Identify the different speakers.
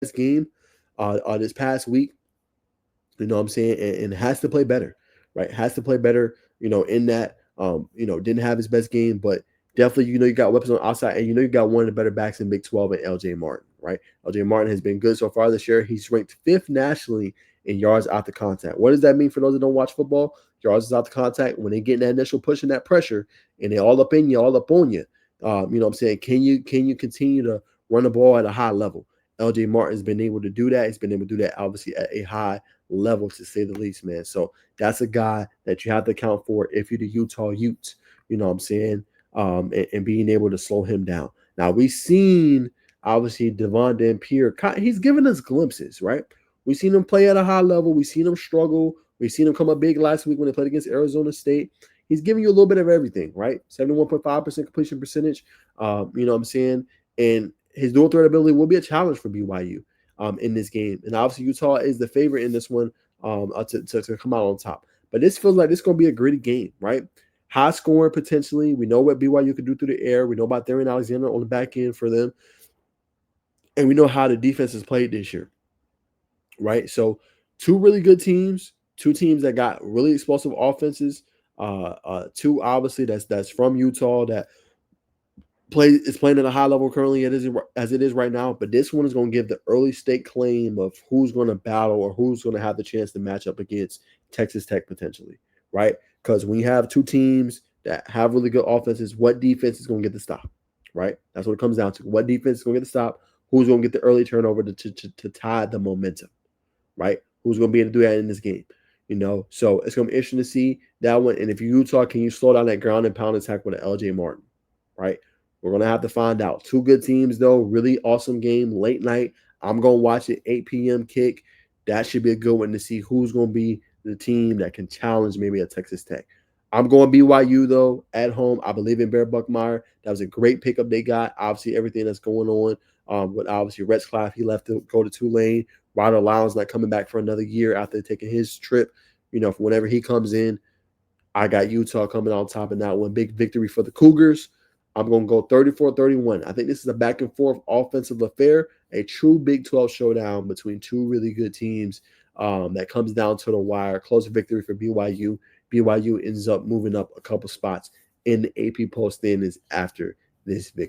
Speaker 1: best game this past week. You know what I'm saying? And has to play better, right? Has to play better, in that, didn't have his best game, but definitely, you got weapons on the outside, and you got one of the better backs in Big 12 and LJ Martin, right? LJ Martin has been good so far this year. He's ranked fifth nationally in yards after contact. What does that mean for those that don't watch football? Yards after contact, when they get that initial push and that pressure, and they all up in you, all up on you. You know what I'm saying? Can you continue to run the ball at a high level? LJ Martin's been able to do that. He's been able to do that obviously at a high level, to say the least, man. So that's a guy that you have to account for if you're the Utah Utes, you know what I'm saying? And being able to slow him down. Now, we've seen, obviously, Devon Dampier, he's given us glimpses, right? We've seen him play at a high level. We've seen him struggle. We've seen him come up big last week when they played against Arizona State. He's giving you a little bit of everything, right? 71.5% completion percentage, you know what I'm saying? And his dual threat ability will be a challenge for BYU in this game. And obviously, Utah is the favorite in this one to come out on top. But this feels like this is going to be a gritty game, right? High scoring potentially. We know what BYU can do through the air. We know about Darian Alexander on the back end for them. And we know how the defense has played this year, right? So, two really good teams, two teams that got really explosive offenses. Two obviously that's from Utah that is playing at a high level currently as it is right now. But this one is going to give the early state claim of who's going to battle or who's going to have the chance to match up against Texas Tech potentially, right? Because when you have two teams that have really good offenses, what defense is going to get the stop, right? That's what it comes down to. What defense is going to get the stop? Who's going to get the early turnover to tie the momentum, right? Who's going to be able to do that in this game? So it's going to be interesting to see that one. And if Utah, can you slow down that ground and pound attack with an LJ Martin, right? We're going to have to find out. Two good teams, though. Really awesome game, late night. I'm going to watch it, 8 p.m. kick. That should be a good one to see who's going to be the team that can challenge maybe a Texas Tech. I'm going BYU, though, at home. I believe in Bear Buckmeyer. That was a great pickup they got. Obviously, everything that's going on with obviously Retzlaff, he left to go to Tulane. Ryder Lyons not coming back for another year after taking his trip. For whenever he comes in, I got Utah coming on top in that one. Big victory for the Cougars. I'm going to go 34-31. I think this is a back and forth offensive affair, a true Big 12 showdown between two really good teams that comes down to the wire. Close victory for BYU. BYU ends up moving up a couple spots in the AP poll standings after this victory.